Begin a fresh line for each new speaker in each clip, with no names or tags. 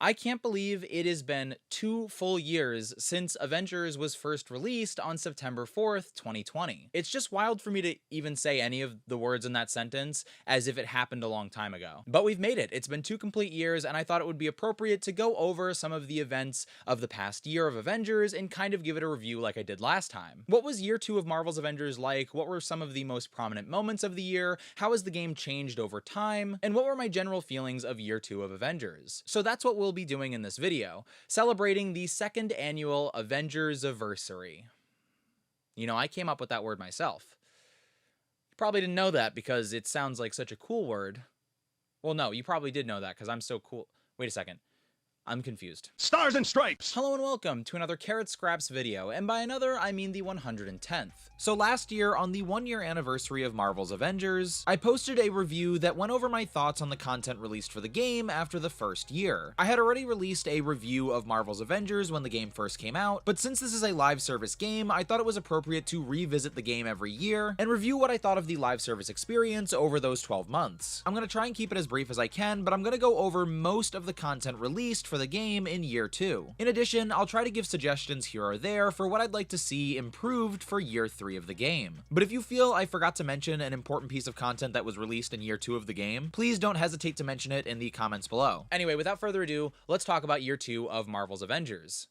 I can't believe it has been 2 full years since Avengers was first released on September 4th, 2020. It's just wild for me to even say any of the words in that sentence as if it happened a long time ago. But we've made it. It's been 2 complete years, and I thought it would be appropriate to go over some of the events of the past year of Avengers and kind of give it a review like I did last time. What was year 2 of Marvel's Avengers like? What were some of the most prominent moments of the year? How has the game changed over time? And what were my general feelings of year 2 of Avengers? So that's what we'll be doing in this video, celebrating the 2nd annual Avengers-iversary. You know, I came up with that word myself. You probably didn't know that because it sounds like such a cool word. Well, no, you probably did know that because I'm so cool. Wait a second. I'm confused.
Stars and Stripes!
Hello and welcome to another Carrot Scraps video, and by another, I mean the 110th. So last year, on the 1-year anniversary of Marvel's Avengers, I posted a review that went over my thoughts on the content released for the game after the first year. I had already released a review of Marvel's Avengers when the game first came out, but since this is a live service game, I thought it was appropriate to revisit the game every year and review what I thought of the live service experience over those 12 months. I'm going to try and keep it as brief as I can, but I'm going to go over most of the content released for the game in year 2. In addition, I'll try to give suggestions here or there for what I'd like to see improved for year 3 of the game. But if you feel I forgot to mention an important piece of content that was released in year 2 of the game, please don't hesitate to mention it in the comments below. Anyway, without further ado, let's talk about year 2 of Marvel's Avengers.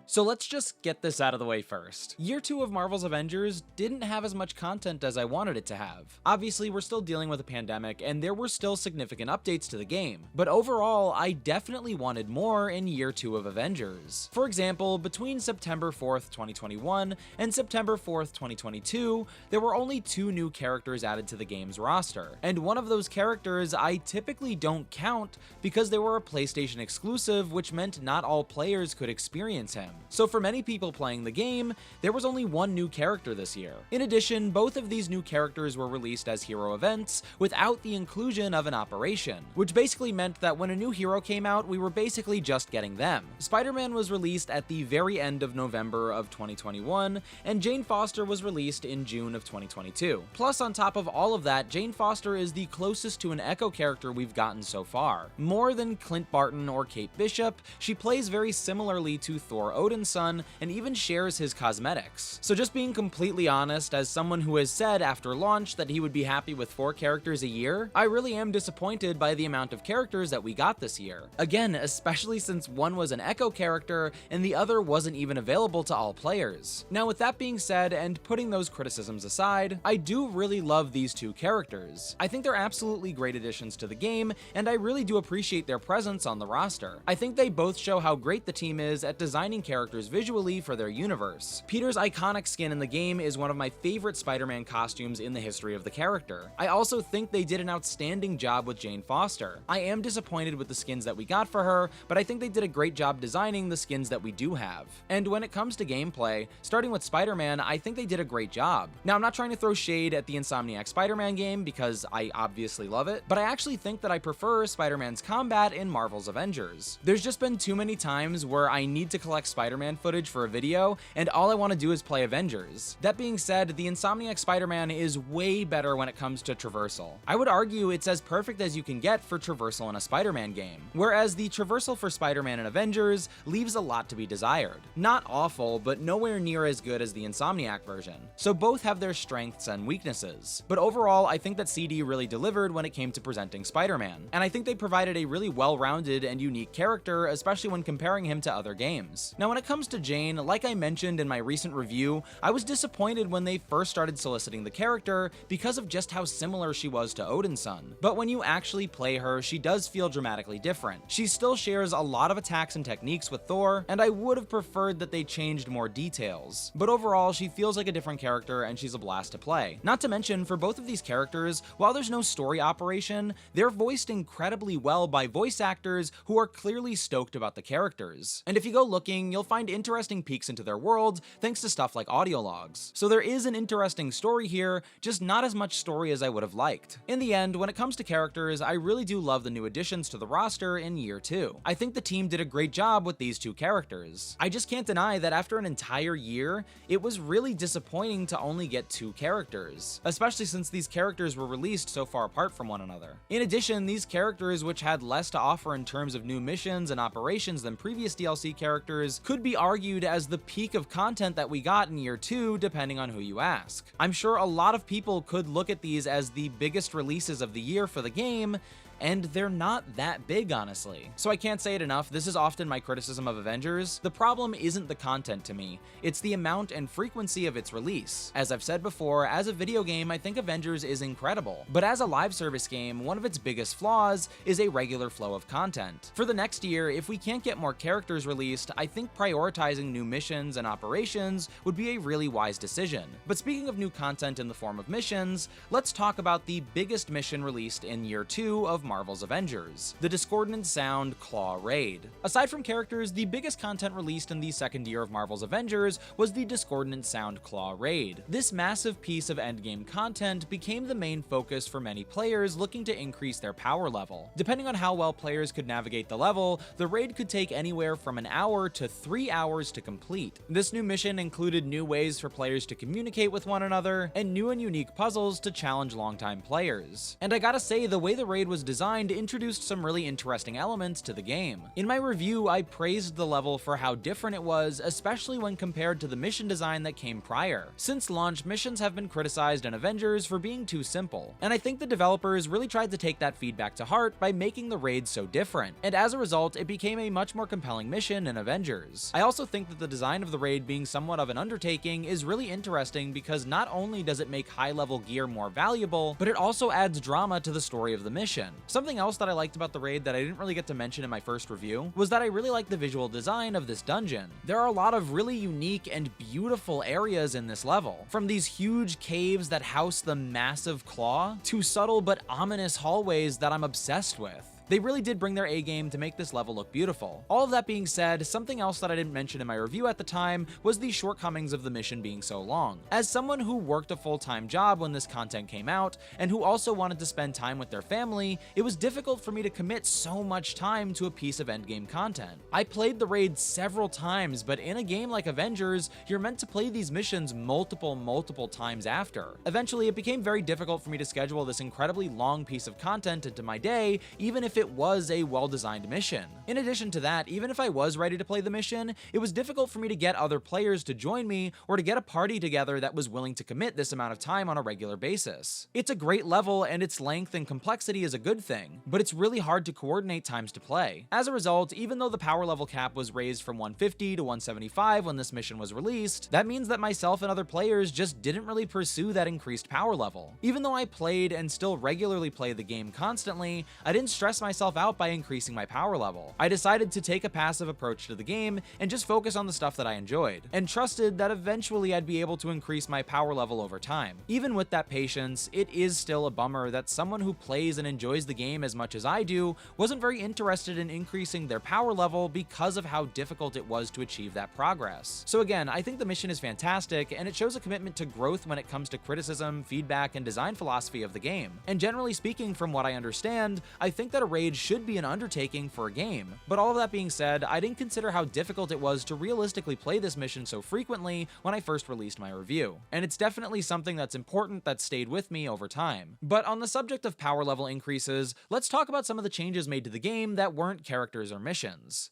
So let's just get this out of the way first. Year 2 of Marvel's Avengers didn't have as much content as I wanted it to have. Obviously, we're still dealing with a pandemic, and there were still significant updates to the game. But overall, I definitely wanted more in year 2 of Avengers. For example, between September 4th, 2021 and September 4th, 2022, there were only 2 new characters added to the game's roster. And one of those characters I typically don't count because they were a PlayStation exclusive, which meant not all players could experience him. So for many people playing the game, there was only 1 new character this year. In addition, both of these new characters were released as hero events without the inclusion of an operation, which basically meant that when a new hero came out, we were basically just getting them. Spider-Man was released at the very end of November of 2021, and Jane Foster was released in June of 2022. Plus, on top of all of that, Jane Foster is the closest to an Echo character we've gotten so far. More than Clint Barton or Kate Bishop, she plays very similarly to Thor Odin's son and even shares his cosmetics. So just being completely honest, as someone who has said after launch that he would be happy with 4 characters a year, I really am disappointed by the amount of characters that we got this year. Again, especially since one was an Echo character and the other wasn't even available to all players. Now with that being said, and putting those criticisms aside, I do really love these 2 characters. I think they're absolutely great additions to the game, and I really do appreciate their presence on the roster. I think they both show how great the team is at designing characters visually for their universe. Peter's iconic skin in the game is one of my favorite Spider-Man costumes in the history of the character. I also think they did an outstanding job with Jane Foster. I am disappointed with the skins that we got for her, but I think they did a great job designing the skins that we do have. And when it comes to gameplay, starting with Spider-Man, I think they did a great job. Now, I'm not trying to throw shade at the Insomniac Spider-Man game because I obviously love it, but I actually think that I prefer Spider-Man's combat in Marvel's Avengers. There's just been too many times where I need to collect Spider-Man footage for a video, and all I want to do is play Avengers. That being said, the Insomniac Spider-Man is way better when it comes to traversal. I would argue it's as perfect as you can get for traversal in a Spider-Man game, whereas the traversal for Spider-Man in Avengers leaves a lot to be desired. Not awful, but nowhere near as good as the Insomniac version. So both have their strengths and weaknesses. But overall, I think that CD really delivered when it came to presenting Spider-Man, and I think they provided a really well-rounded and unique character, especially when comparing him to other games. Now when it comes to Jane, like I mentioned in my recent review, I was disappointed when they first started soliciting the character because of just how similar she was to Odin's son. But when you actually play her, she does feel dramatically different. She still shares a lot of attacks and techniques with Thor, and I would have preferred that they changed more details. But overall, she feels like a different character and she's a blast to play. Not to mention, for both of these characters, while there's no story operation, they're voiced incredibly well by voice actors who are clearly stoked about the characters. And if you go looking, you'll you'll find interesting peeks into their worlds thanks to stuff like audio logs. So there is an interesting story here, just not as much story as I would have liked. In the end, when it comes to characters, I really do love the new additions to the roster in Year 2. I think the team did a great job with these two characters. I just can't deny that after an entire year, it was really disappointing to only get 2 characters, especially since these characters were released so far apart from one another. In addition, these characters, which had less to offer in terms of new missions and operations than previous DLC characters, could be argued as the peak of content that we got in Year 2, depending on who you ask. I'm sure a lot of people could look at these as the biggest releases of the year for the game, and they're not that big, honestly. So I can't say it enough, this is often my criticism of Avengers. The problem isn't the content to me, it's the amount and frequency of its release. As I've said before, as a video game, I think Avengers is incredible, but as a live service game, one of its biggest flaws is a regular flow of content. For the next year, if we can't get more characters released, I think prioritizing new missions and operations would be a really wise decision. But speaking of new content in the form of missions, let's talk about the biggest mission released in Year 2 of Marvel's Avengers, the Discordant Sound Claw Raid. Aside from characters, the biggest content released in the second year of Marvel's Avengers was the Discordant Sound Claw Raid. This massive piece of endgame content became the main focus for many players looking to increase their power level. Depending on how well players could navigate the level, the raid could take anywhere from an hour to 3 hours to complete. This new mission included new ways for players to communicate with one another, and new and unique puzzles to challenge longtime players. And I gotta say, the way the raid was designed introduced some really interesting elements to the game. In my review, I praised the level for how different it was, especially when compared to the mission design that came prior. Since launch, missions have been criticized in Avengers for being too simple, and I think the developers really tried to take that feedback to heart by making the raid so different, and as a result, it became a much more compelling mission in Avengers. I also think that the design of the raid being somewhat of an undertaking is really interesting because not only does it make high-level gear more valuable, but it also adds drama to the story of the mission. Something else that I liked about the raid that I didn't really get to mention in my first review was that I really like the visual design of this dungeon. There are a lot of really unique and beautiful areas in this level, from these huge caves that house the massive claw to subtle but ominous hallways that I'm obsessed with. They really did bring their A-game to make this level look beautiful. All of that being said, something else that I didn't mention in my review at the time was the shortcomings of the mission being so long. As someone who worked a full-time job when this content came out, and who also wanted to spend time with their family, it was difficult for me to commit so much time to a piece of endgame content. I played the raid several times, but in a game like Avengers, you're meant to play these missions multiple times after. Eventually, it became very difficult for me to schedule this incredibly long piece of content into my day, even if it was a well-designed mission. In addition to that, even if I was ready to play the mission, it was difficult for me to get other players to join me or to get a party together that was willing to commit this amount of time on a regular basis. It's a great level and its length and complexity is a good thing, but it's really hard to coordinate times to play. As a result, even though the power level cap was raised from 150 to 175 when this mission was released, that means that myself and other players just didn't really pursue that increased power level. Even though I played and still regularly play the game constantly, I didn't stress myself out by increasing my power level. I decided to take a passive approach to the game and just focus on the stuff that I enjoyed, and trusted that eventually I'd be able to increase my power level over time. Even with that patience, it is still a bummer that someone who plays and enjoys the game as much as I do wasn't very interested in increasing their power level because of how difficult it was to achieve that progress. So again, I think the mission is fantastic, and it shows a commitment to growth when it comes to criticism, feedback, and design philosophy of the game. And generally speaking, from what I understand, I think that a raid should be an undertaking for a game. But all of that being said, I didn't consider how difficult it was to realistically play this mission so frequently when I first released my review. And it's definitely something that's important that stayed with me over time. But on the subject of power level increases, let's talk about some of the changes made to the game that weren't characters or missions.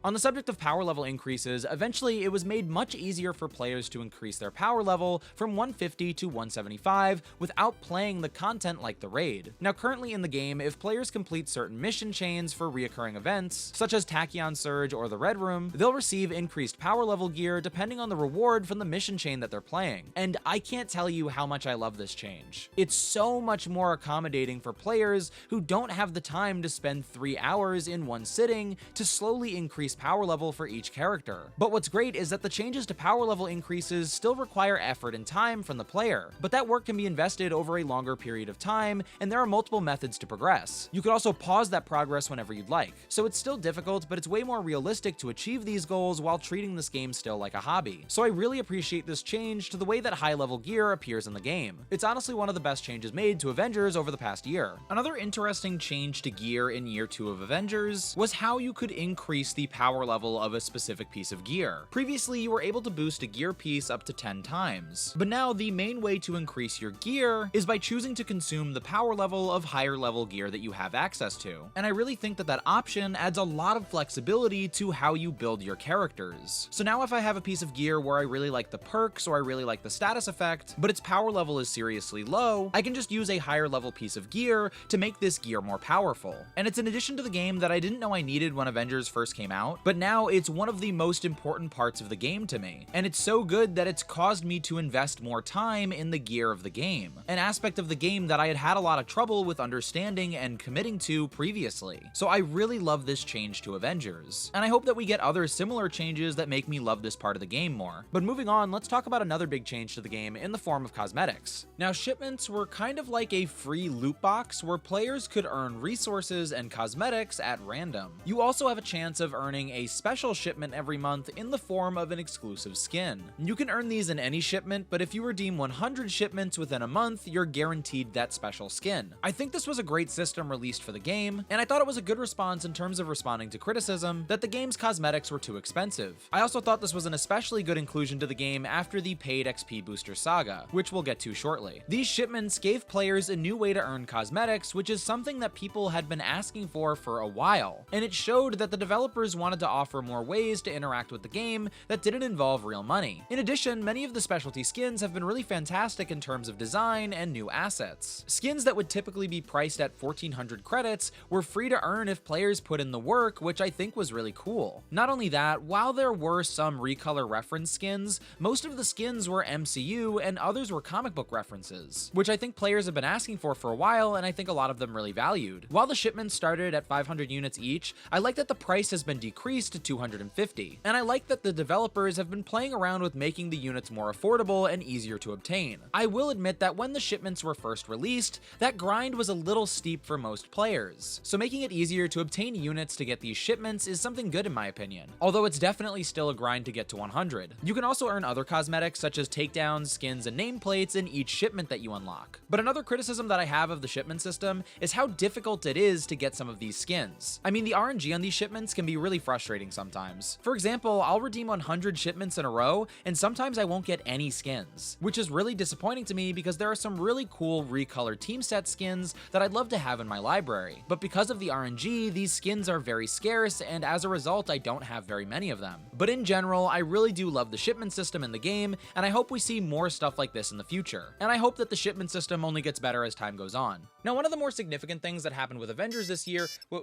On the subject of power level increases, eventually it was made much easier for players to increase their power level from 150 to 175 without playing the content like the raid. Now currently in the game, if players complete certain mission chains for reoccurring events, such as Tachyon Surge or the Red Room, they'll receive increased power level gear depending on the reward from the mission chain that they're playing. And I can't tell you how much I love this change. It's so much more accommodating for players who don't have the time to spend 3 hours in one sitting to slowly increase base power level for each character. But what's great is that the changes to power level increases still require effort and time from the player, but that work can be invested over a longer period of time, and there are multiple methods to progress. You could also pause that progress whenever you'd like, so it's still difficult, but it's way more realistic to achieve these goals while treating this game still like a hobby. So I really appreciate this change to the way that high-level gear appears in the game. It's honestly one of the best changes made to Avengers over the past year. Another interesting change to gear in year 2 of Avengers was how you could increase the power level of a specific piece of gear. Previously, you were able to boost a gear piece up to 10 times, but now the main way to increase your gear is by choosing to consume the power level of higher level gear that you have access to. And I really think that that option adds a lot of flexibility to how you build your characters. So now if I have a piece of gear where I really like the perks or I really like the status effect, but its power level is seriously low, I can just use a higher level piece of gear to make this gear more powerful. And it's an addition to the game that I didn't know I needed when Avengers first came out, but now it's one of the most important parts of the game to me. And it's so good that it's caused me to invest more time in the gear of the game, an aspect of the game that I had had a lot of trouble with understanding and committing to previously. So I really love this change to Avengers, and I hope that we get other similar changes that make me love this part of the game more. But moving on, let's talk about another big change to the game in the form of cosmetics. Now, shipments were kind of like a free loot box where players could earn resources and cosmetics at random. You also have a chance of earning a special shipment every month in the form of an exclusive skin. You can earn these in any shipment, but if you redeem 100 shipments within a month, you're guaranteed that special skin. I think this was a great system released for the game, and I thought it was a good response in terms of responding to criticism that the game's cosmetics were too expensive. I also thought this was an especially good inclusion to the game after the paid XP booster saga, which we'll get to shortly. These shipments gave players a new way to earn cosmetics, which is something that people had been asking for a while, and it showed that the developers wanted to offer more ways to interact with the game that didn't involve real money. In addition, many of the specialty skins have been really fantastic in terms of design and new assets. Skins that would typically be priced at 1,400 credits were free to earn if players put in the work, which I think was really cool. Not only that, while there were some recolor reference skins, most of the skins were MCU and others were comic book references, which I think players have been asking for a while, and I think a lot of them really valued. While the shipments started at 500 units each, I like that the price has been decreased to 250, and I like that the developers have been playing around with making the units more affordable and easier to obtain. I will admit that when the shipments were first released, that grind was a little steep for most players, so making it easier to obtain units to get these shipments is something good in my opinion, although it's definitely still a grind to get to 100. You can also earn other cosmetics such as takedowns, skins, and nameplates in each shipment that you unlock. But another criticism that I have of the shipment system is how difficult it is to get some of these skins. I mean, the RNG on these shipments can be really frustrating sometimes. For example, I'll redeem 100 shipments in a row, and sometimes I won't get any skins, which is really disappointing to me because there are some really cool recolored team set skins that I'd love to have in my library. But because of the RNG, these skins are very scarce, and as a result, I don't have very many of them. But in general, I really do love the shipment system in the game, and I hope we see more stuff like this in the future. And I hope that the shipment system only gets better as time goes on. Now, one of the more significant things that happened with Avengers this year, well,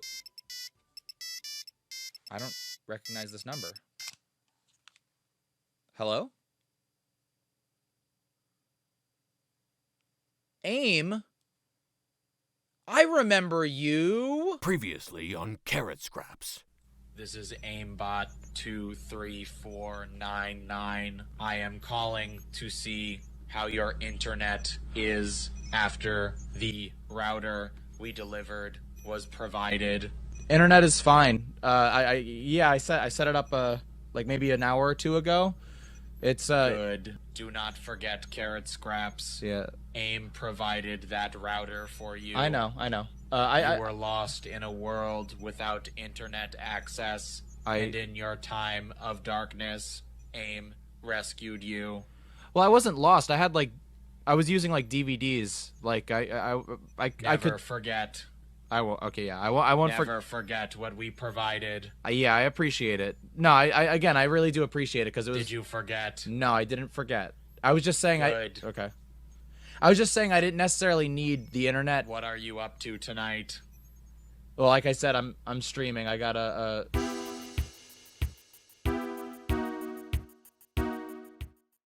I don't recognize this number. Hello? AIM? I remember you!
Previously on carrotscraps.
This is aimbot 23499. I am calling to see how your internet is after the router we delivered was provided.
Internet is fine. I set it up like maybe an hour or two ago. It's
Good. Do not forget carrotscraps.
Yeah.
AIM provided that router for you.
I know.
You were lost in a world without internet access, and in your time of darkness, AIM rescued you.
Well, I wasn't lost. I was using like DVDs. Like I
Never
could
forget.
I will. Okay, yeah. I won't
Never forget what we provided.
Yeah, I appreciate it. No, I really do appreciate it because it was.
Did you forget?
No, I didn't forget. I was just saying.
Good.
Okay. I was just saying I didn't necessarily need the internet.
What are you up to tonight?
Well, like I said, I'm streaming. I got a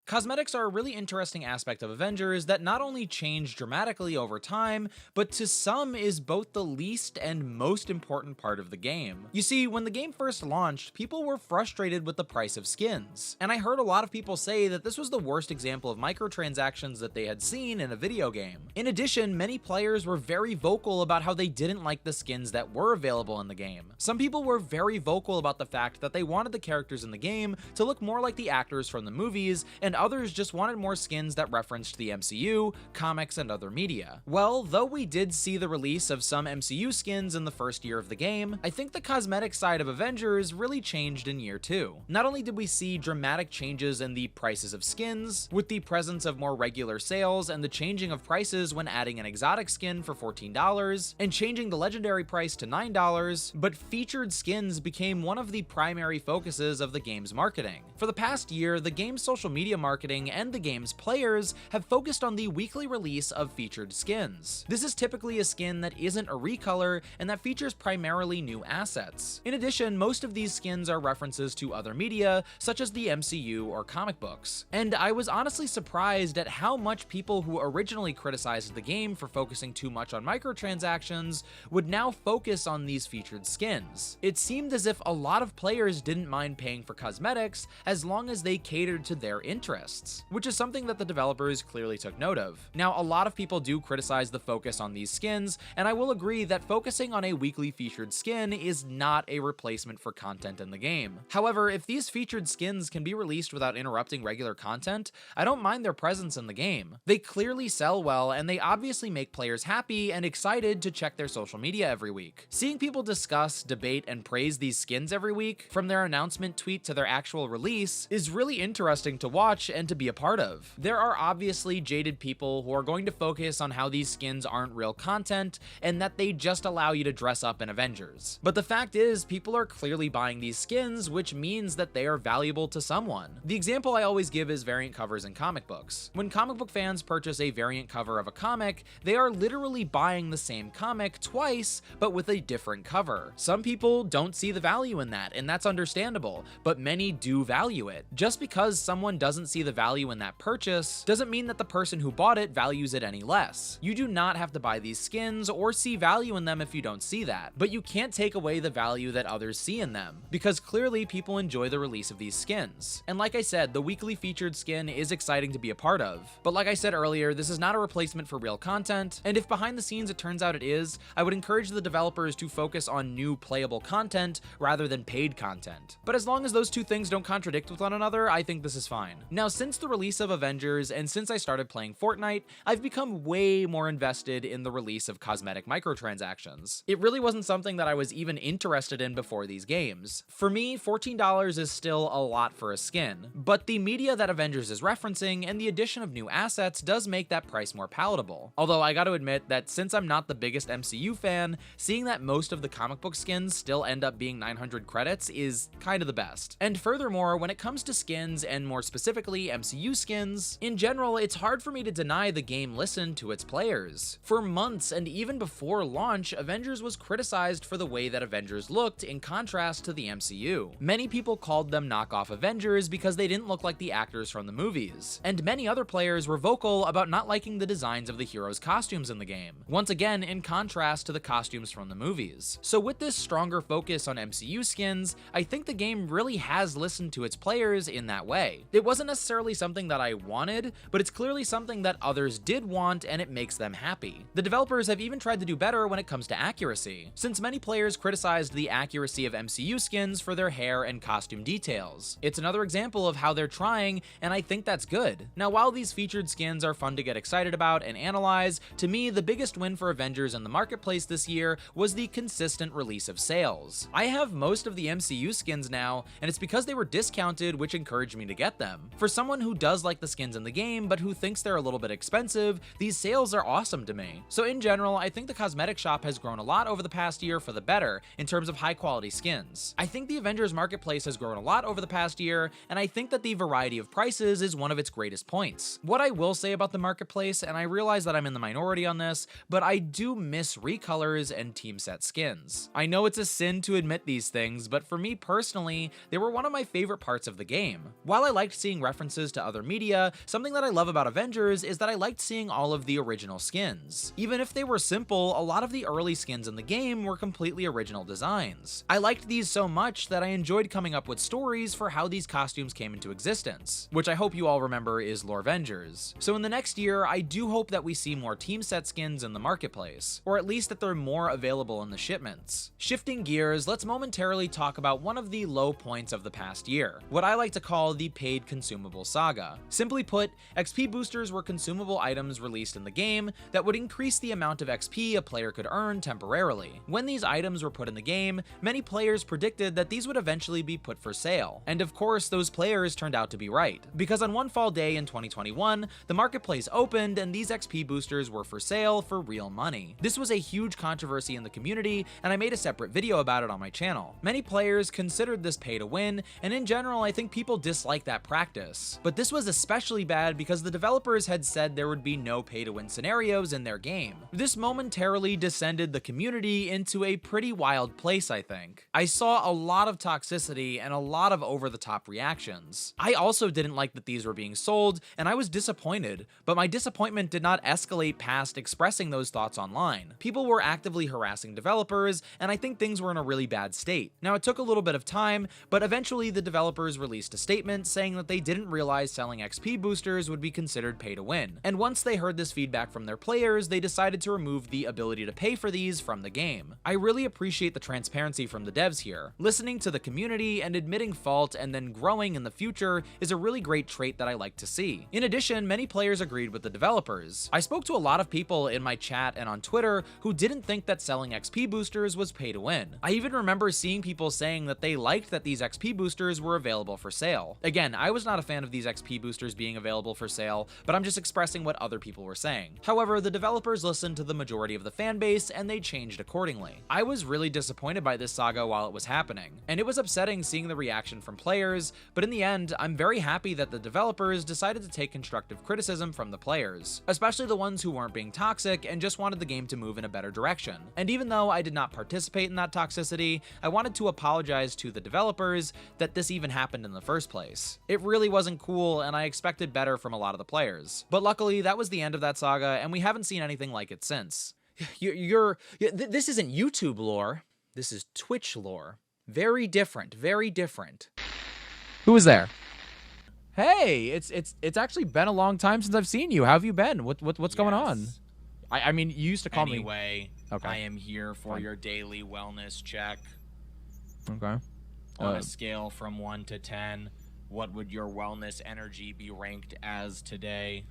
Cosmetics are a really interesting aspect of Avengers that not only change dramatically over time, but to some is both the least and most important part of the game. You see, when the game first launched, people were frustrated with the price of skins, and I heard a lot of people say that this was the worst example of microtransactions that they had seen in a video game. In addition, many players were very vocal about how they didn't like the skins that were available in the game. Some people were very vocal about the fact that they wanted the characters in the game to look more like the actors from the movies, and others just wanted more skins that referenced the MCU, comics, and other media. Well, though we did see the release of some MCU skins in the first year of the game, I think the cosmetic side of Avengers really changed in year 2. Not only did we see dramatic changes in the prices of skins, with the presence of more regular sales and the changing of prices when adding an exotic skin for $14, and changing the legendary price to $9, but featured skins became one of the primary focuses of the game's marketing. For the past year, the game's social media marketing and the game's players have focused on the weekly release of featured skins. This is typically a skin that isn't a recolor and that features primarily new assets. In addition, most of these skins are references to other media, such as the MCU or comic books. And I was honestly surprised at how much people who originally criticized the game for focusing too much on microtransactions would now focus on these featured skins. It seemed as if a lot of players didn't mind paying for cosmetics as long as they catered to their interests, which is something that the developers clearly took note of. Now, a lot of people do criticize the focus on these skins, and I will agree that focusing on a weekly featured skin is not a replacement for content in the game. However, if these featured skins can be released without interrupting regular content, I don't mind their presence in the game. They clearly sell well, and they obviously make players happy and excited to check their social media every week. Seeing people discuss, debate, and praise these skins every week, from their announcement tweet to their actual release, is really interesting to watch and to be a part of. There are obviously jaded people who are going to focus on how these skins aren't real content and that they just allow you to dress up in Avengers. But the fact is, people are clearly buying these skins, which means that they are valuable to someone. The example I always give is variant covers in comic books. When comic book fans purchase a variant cover of a comic, they are literally buying the same comic twice, but with a different cover. Some people don't see the value in that, and that's understandable, but many do value it. Just because someone doesn't see the value in that purchase doesn't mean that the person who bought it values it any less. You do not have to buy these skins or see value in them if you don't see that, but you can't take away the value that others see in them, because clearly people enjoy the release of these skins. And like I said, the weekly featured skin is exciting to be a part of, but like I said earlier, this is not a replacement for real content, and if behind the scenes it turns out it is, I would encourage the developers to focus on new playable content rather than paid content. But as long as those two things don't contradict with one another, I think this is fine. Now, since the release of Avengers and since I started playing Fortnite, I've become way more invested in the release of cosmetic microtransactions. It really wasn't something that I was even interested in before these games. For me, $14 is still a lot for a skin, but the media that Avengers is referencing and the addition of new assets does make that price more palatable. Although I gotta admit that since I'm not the biggest MCU fan, seeing that most of the comic book skins still end up being 900 credits is kind of the best. And furthermore, when it comes to skins, and more specifically MCU skins, in general, it's hard for me to deny the game listened to its players. For months and even before launch, Avengers was criticized for the way that Avengers looked in contrast to the MCU. Many people called them knockoff Avengers because they didn't look like the actors from the movies, and many other players were vocal about not liking the designs of the heroes' costumes in the game, once again in contrast to the costumes from the movies. So with this stronger focus on MCU skins, I think the game really has listened to its players in that way. It wasn't necessarily something that I wanted, but it's clearly something that others did want, and it makes them happy. The developers have even tried to do better when it comes to accuracy, since many players criticized the accuracy of MCU skins for their hair and costume details. It's another example of how they're trying, and I think that's good. Now, while these featured skins are fun to get excited about and analyze, to me, the biggest win for Avengers in the marketplace this year was the consistent release of sales. I have most of the MCU skins now, and it's because they were discounted, which encouraged me to get them. For someone who does like the skins in the game, but who thinks they're a little bit expensive, these sales are awesome to me. So in general, I think the cosmetic shop has grown a lot over the past year for the better in terms of high quality skins. I think the Avengers marketplace has grown a lot over the past year, and I think that the variety of prices is one of its greatest points. What I will say about the marketplace, and I realize that I'm in the minority on this, but I do miss recolors and team set skins. I know it's a sin to admit these things, but for me personally, they were one of my favorite parts of the game. While I liked seeing references references to other media, something that I love about Avengers is that I liked seeing all of the original skins. Even if they were simple, a lot of the early skins in the game were completely original designs. I liked these so much that I enjoyed coming up with stories for how these costumes came into existence, which I hope you all remember is Lore Avengers. So in the next year, I do hope that we see more team set skins in the marketplace, or at least that they're more available in the shipments. Shifting gears, let's momentarily talk about one of the low points of the past year, what I like to call the paid consumable saga. Simply put, XP boosters were consumable items released in the game that would increase the amount of XP a player could earn temporarily. When these items were put in the game, many players predicted that these would eventually be put for sale. And of course, those players turned out to be right, because on one fall day in 2021, the marketplace opened and these XP boosters were for sale for real money. This was a huge controversy in the community, and I made a separate video about it on my channel. Many players considered this pay to win, and in general, I think people dislike that practice. But this was especially bad because the developers had said there would be no pay to win scenarios in their game. This momentarily descended the community into a pretty wild place, I think. I saw a lot of toxicity and a lot of over-the-top reactions. I also didn't like that these were being sold, and I was disappointed, but my disappointment did not escalate past expressing those thoughts online. People were actively harassing developers, and I think things were in a really bad state. Now, it took a little bit of time, but eventually the developers released a statement saying that they didn't realize selling XP boosters would be considered pay to win. And once they heard this feedback from their players, they decided to remove the ability to pay for these from the game. I really appreciate the transparency from the devs here. Listening to the community and admitting fault and then growing in the future is a really great trait that I like to see. In addition, many players agreed with the developers. I spoke to a lot of people in my chat and on Twitter who didn't think that selling XP boosters was pay to win. I even remember seeing people saying that they liked that these XP boosters were available for sale. Again, I was not a fan of these XP boosters being available for sale, but I'm just expressing what other people were saying. However, the developers listened to the majority of the fan base and they changed accordingly. I was really disappointed by this saga while it was happening, and it was upsetting seeing the reaction from players, but in the end, I'm very happy that the developers decided to take constructive criticism from the players, especially the ones who weren't being toxic and just wanted the game to move in a better direction. And even though I did not participate in that toxicity, I wanted to apologize to the developers that this even happened in the first place. It really wasn't cool, and I expected better from a lot of the players. But luckily, that was the end of that saga, and we haven't seen anything like it since. This isn't YouTube lore. This is Twitch lore. Very different, very different. Who was there? Hey, it's actually been a long time since I've seen you. How have you been? What's going on? I mean, you used to call me.
Anyway,
Okay.
I am here for your daily wellness check.
Okay.
On a scale from 1 to 10, what would your wellness energy be ranked as today?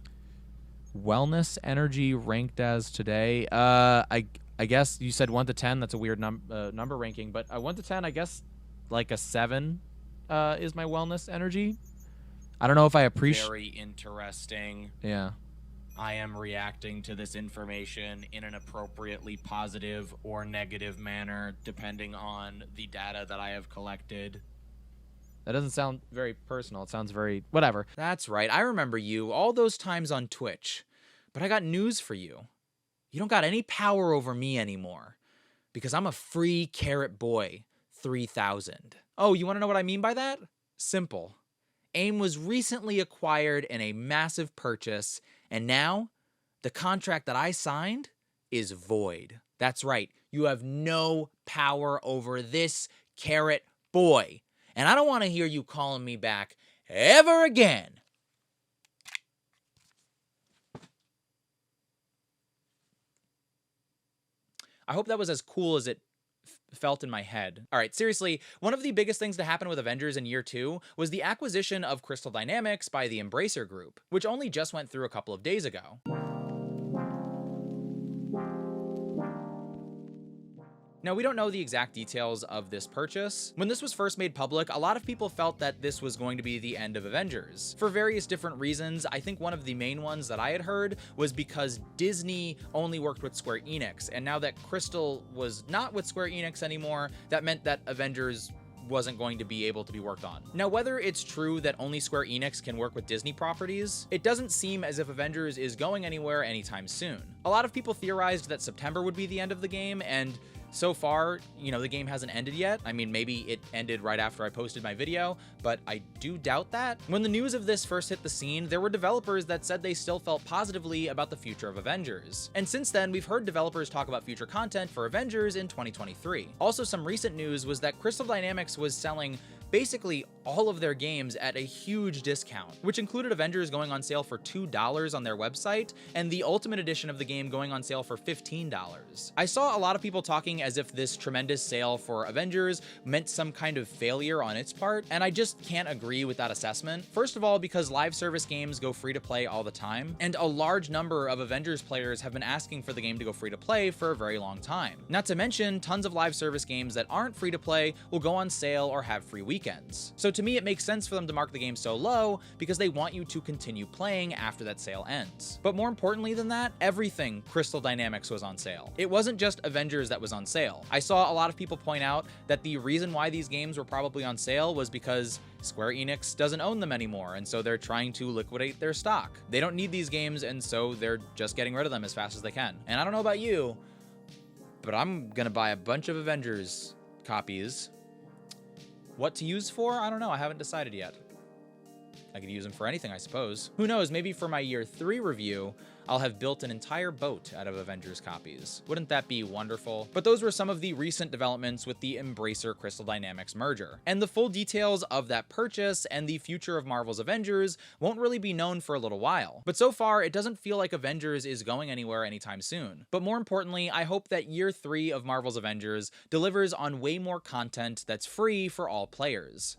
Wellness energy ranked as today. I guess you said 1 to 10. That's a weird number ranking, but 1 to 10, I guess like a 7 is my wellness energy. I don't know if I appreciate.
Very interesting.
Yeah.
I am reacting to this information in an appropriately positive or negative manner, depending on the data that I have collected.
That doesn't sound very personal. It sounds very whatever. That's right. I remember you all those times on Twitch. But I got news for you. You don't got any power over me anymore, because I'm a free carrot boy 3000. Oh, you want to know what I mean by that? Simple. AIM was recently acquired in a massive purchase, and now the contract that I signed is void. That's right. You have no power over this carrot boy. And I don't want to hear you calling me back ever again. I hope that was as cool as it felt in my head. All right, seriously, one of the biggest things to happen with Avengers in year 2 was the acquisition of Crystal Dynamics by the Embracer Group, which only just went through a couple of days ago. Now, we don't know the exact details of this purchase. When this was first made public, a lot of people felt that this was going to be the end of Avengers. For various different reasons, I think one of the main ones that I had heard was because Disney only worked with Square Enix, and now that Crystal was not with Square Enix anymore, that meant that Avengers wasn't going to be able to be worked on. Now, whether it's true that only Square Enix can work with Disney properties, it doesn't seem as if Avengers is going anywhere anytime soon. A lot of people theorized that September would be the end of the game, and So far, the game hasn't ended yet. I mean, maybe it ended right after I posted my video, but I do doubt that. When the news of this first hit the scene, there were developers that said they still felt positively about the future of Avengers. And since then, we've heard developers talk about future content for Avengers in 2023. Also, some recent news was that Crystal Dynamics was selling basically all of their games at a huge discount, which included Avengers going on sale for $2 on their website, and the Ultimate Edition of the game going on sale for $15. I saw a lot of people talking as if this tremendous sale for Avengers meant some kind of failure on its part, and I just can't agree with that assessment. First of all, because live service games go free to play all the time, and a large number of Avengers players have been asking for the game to go free to play for a very long time. Not to mention, tons of live service games that aren't free to play will go on sale or have free weekends. So to me, it makes sense for them to mark the game so low because they want you to continue playing after that sale ends. But more importantly than that, everything Crystal Dynamics was on sale. It wasn't just Avengers that was on sale. I saw a lot of people point out that the reason why these games were probably on sale was because Square Enix doesn't own them anymore, and so they're trying to liquidate their stock. They don't need these games, and so they're just getting rid of them as fast as they can. And I don't know about you, but I'm gonna buy a bunch of Avengers copies. What to use for? I don't know. I haven't decided yet. I could use them for anything, I suppose. Who knows? Maybe for my year 3 review, I'll have built an entire boat out of Avengers copies. Wouldn't that be wonderful? But those were some of the recent developments with the Embracer Crystal Dynamics merger. And the full details of that purchase and the future of Marvel's Avengers won't really be known for a little while. But so far, it doesn't feel like Avengers is going anywhere anytime soon. But more importantly, I hope that year 3 of Marvel's Avengers delivers on way more content that's free for all players.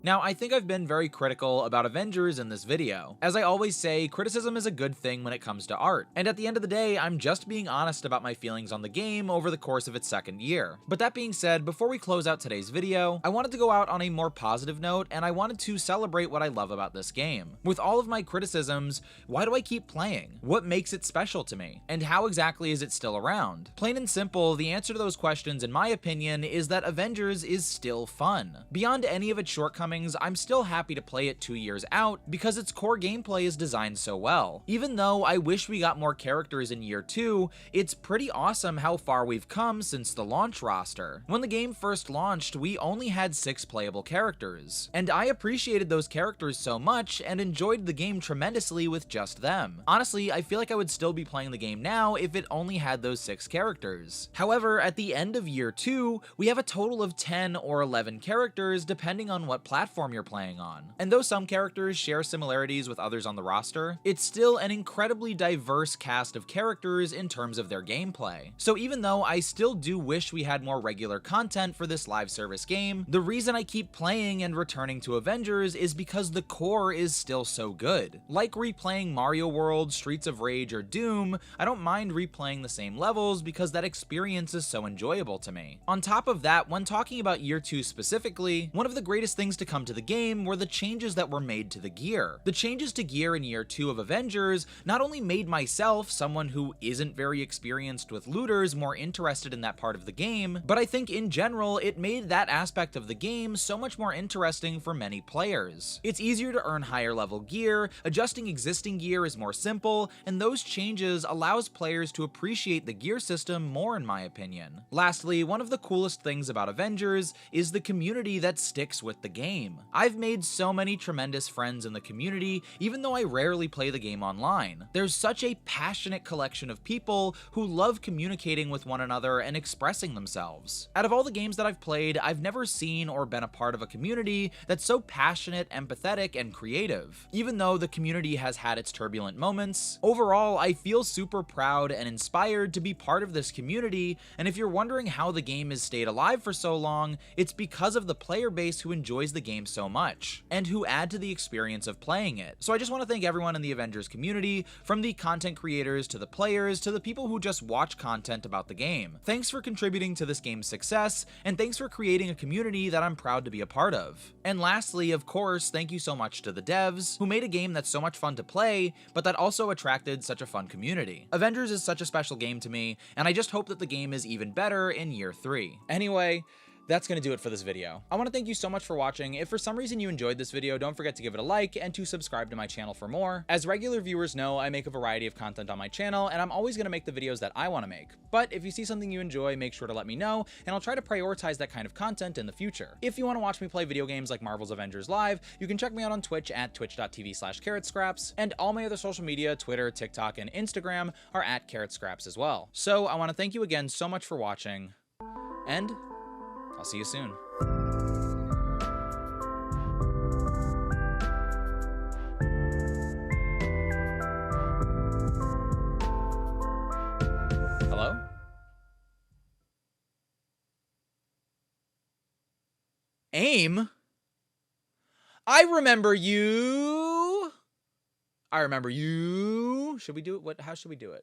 Now, I think I've been very critical about Avengers in this video. As I always say, criticism is a good thing when it comes to art, and at the end of the day, I'm just being honest about my feelings on the game over the course of its second year. But that being said, before we close out today's video, I wanted to go out on a more positive note, and I wanted to celebrate what I love about this game. With all of my criticisms, why do I keep playing? What makes it special to me? And how exactly is it still around? Plain and simple, the answer to those questions, in my opinion, is that Avengers is still fun. Beyond any of its shortcomings, I'm still happy to play it 2 years out because its core gameplay is designed so well. Even though I wish we got more characters in year 2, it's pretty awesome how far we've come since the launch roster. When the game first launched, we only had 6 playable characters, and I appreciated those characters so much and enjoyed the game tremendously with just them. Honestly, I feel like I would still be playing the game now if it only had those 6 characters. However, at the end of year 2, we have a total of 10 or 11 characters depending on what platform you're playing on. And though some characters share similarities with others on the roster, it's still an incredibly diverse cast of characters in terms of their gameplay. So even though I still do wish we had more regular content for this live service game, the reason I keep playing and returning to Avengers is because the core is still so good. Like replaying Mario World, Streets of Rage, or Doom, I don't mind replaying the same levels because that experience is so enjoyable to me. On top of that, when talking about year 2 specifically, one of the greatest things to come to the game were the changes that were made to the gear. The changes to gear in year 2 of Avengers not only made myself, someone who isn't very experienced with looters, more interested in that part of the game, but I think in general it made that aspect of the game so much more interesting for many players. It's easier to earn higher level gear, adjusting existing gear is more simple, and those changes allows players to appreciate the gear system more in my opinion. Lastly, one of the coolest things about Avengers is the community that sticks with the game. I've made so many tremendous friends in the community, even though I rarely play the game online. There's such a passionate collection of people who love communicating with one another and expressing themselves. Out of all the games that I've played, I've never seen or been a part of a community that's so passionate, empathetic, and creative. Even though the community has had its turbulent moments, overall, I feel super proud and inspired to be part of this community, and if you're wondering how the game has stayed alive for so long, it's because of the player base who enjoys the game so much, and who add to the experience of playing it. So I just want to thank everyone in the Avengers community, from the content creators to the players to the people who just watch content about the game. Thanks for contributing to this game's success, and thanks for creating a community that I'm proud to be a part of. And lastly, of course, thank you so much to the devs, who made a game that's so much fun to play, but that also attracted such a fun community. Avengers is such a special game to me, and I just hope that the game is even better in year 3. Anyway, that's going to do it for this video. I want to thank you so much for watching. If for some reason you enjoyed this video, don't forget to give it a like and to subscribe to my channel for more. As regular viewers know, I make a variety of content on my channel, and I'm always going to make the videos that I want to make. But if you see something you enjoy, make sure to let me know, and I'll try to prioritize that kind of content in the future. If you want to watch me play video games like Marvel's Avengers live, you can check me out on Twitch at twitch.tv/carrotscraps, and all my other social media, Twitter, TikTok, and Instagram are at carrotscraps as well. So I want to thank you again so much for watching, and I'll see you soon. Hello? AIM? I remember you. Should we do it? How should we do it?